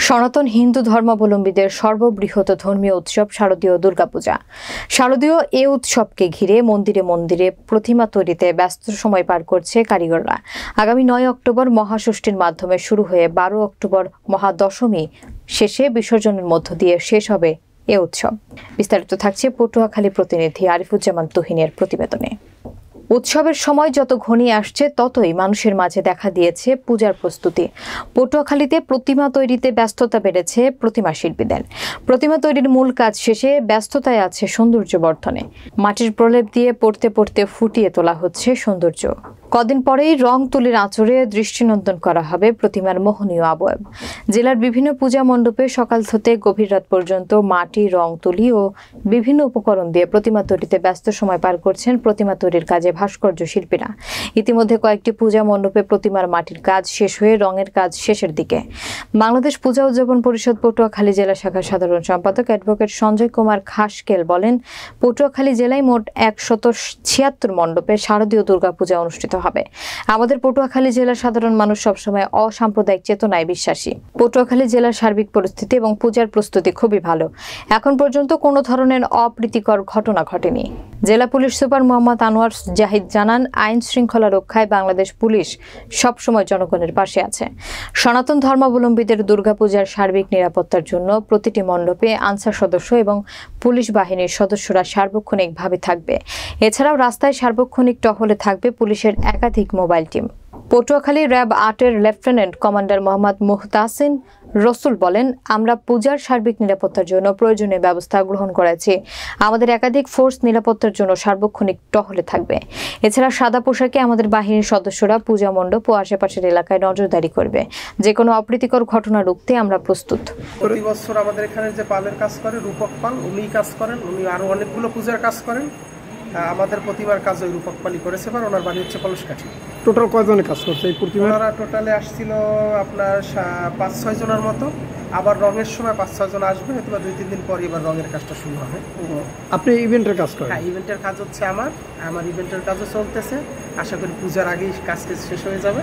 সনাতন হিন্দু ধর্মাবলম্বীদের সর্ববৃহৎ ধর্মীয় উৎসব শারদীয় দুর্গাপূজা। শারদীয় এ উৎসবকে ঘিরে মন্দিরে মন্দিরে প্রতিমা তৈরিতে ব্যস্ত সময় পার করছে কারিগররা। আগামী ৯ অক্টোবর মহাষষ্ঠীর মাধ্যমে শুরু হয়ে ১২ অক্টোবর মহাদশমী শেষে বিসর্জনের মধ্য দিয়ে শেষ হবে এ উৎসব। বিস্তারিত থাকছে পটুয়াখালী প্রতিনিধি আরিফুজ্জামান তুহিনের প্রতিবেদনে। উৎসবের সময় যত ঘনিয়ে আসছে ততই মানুষের মাঝে দেখা দিয়েছে পূজার প্রস্তুতি। পটুয়াখালীতে প্রতিমা তৈরিতে ব্যস্ততা বেড়েছে প্রতিমা শিল্পীদের। প্রতিমা তৈরির মূল কাজ শেষে ব্যস্ততায় আছে সৌন্দর্য বর্ধনে। মাটির প্রলেপ দিয়ে পড়তে পড়তে ফুটিয়ে তোলা হচ্ছে সৌন্দর্য। কদিন পরেই রং তুলির আঁচড়ে দৃষ্টিনন্দন করা হবে প্রতিমার মোহনীয় অবয়ব। জেলার বিভিন্ন পূজা মণ্ডপে সকাল হতে গভীর রাত পর্যন্ত মাটি, রং তুলি ও বিভিন্ন উপকরণ দিয়ে প্রতিমা তৈরিতে ব্যস্ত সময় পার করছেন প্রতিমা তৈরির কাজে ভাস্কর্য শিল্পীরা। ইতিমধ্যে কয়েকটি পূজা মণ্ডপে প্রতিমার মাটির কাজ শেষ হয়ে রঙের কাজ শেষের দিকে। বাংলাদেশ পূজা উদযাপন পরিষদ পটুয়াখালী জেলা শাখার সাধারণ সম্পাদক অ্যাডভোকেট সঞ্জয় কুমার খাসকেল বলেন, পটুয়াখালী জেলায় মোট ১৭৭ মণ্ডপে শারদীয় দুর্গাপূজা অনুষ্ঠিত হবে। আমাদের পটুয়াখালী জেলার সাধারণ মানুষ সবসময় অসাম্প্রদায়িক চেতনায় বিশ্বাসী। পটুয়াখালী জেলার সার্বিক পরিস্থিতি এবং পূজার প্রস্তুতি খুবই ভালো। এখন পর্যন্ত কোনো ধরনের অপ্রীতিকর ঘটনা ঘটেনি। জেলা পুলিশ সুপার মোহাম্মদ আনোয়ার জাহিদ জানান, আইন শৃঙ্খলা রক্ষায় বাংলাদেশ পুলিশ সবসময় জনগণের পাশে আছে। সনাতন ধর্মাবলম্বীদের দুর্গাপূজার সার্বিক নিরাপত্তার জন্য প্রতিটি মণ্ডপে আনসার সদস্য এবং পুলিশ বাহিনীর সদস্যরা সার্বক্ষণিকভাবে থাকবে। এছাড়াও রাস্তায় সার্বক্ষণিক টহলে থাকবে পুলিশের একাধিক মোবাইল টিম। পটুয়াখালী র্যাব ৮-এর লেফটেন্যান্ট কমান্ডার মোহাম্মদ মুহতাসিন রসুল বলেন, আমরা পূজার সার্বিক নিরাপত্তার জন্য প্রয়োজনীয় ব্যবস্থা গ্রহণ করেছি। আমাদের একাধিক ফোর্স নিরাপত্তার জন্য সার্বক্ষণিক টহলে থাকবে। এছাড়া সাদা পোশাকে আমাদের বাহিনীর সদস্যরা পূজা মণ্ডপ ও আশেপাশের এলাকায় নজরদারি করবে। যে কোনো অপ্রীতিকর ঘটনা রুখতে আমরা প্রস্তুত। প্রতি বছর আমাদের এখানে যে পালের কাজ করে রূপক পাল, উনি কাজ করেন, উনি আরো অনেকগুলো পূজার কাজ করেন। আমাদের প্রতিমার কাজ ওই রূপক পালই করেছে, ওনার বাড়ি হচ্ছে কলসকাঠি। টোটাল কয়জনে কাজ করছে এই প্রতিমা? ওনারা টোটালে আসছিল আপনার ৫-৬ জনের মতো। আবার রঙের সময় ৫-৬ জন আসবে, হয়তো ২-৩ দিন পরে এবার রঙের কাজটা শুরু হবে। আপনি ইভেন্টের কাজ করেন? হ্যাঁ, ইভেন্টের কাজ হচ্ছে আমার ইভেন্টের কাজও চলতেছে। আশা করি পূজার আগেই কাজ শেষ হয়ে যাবে।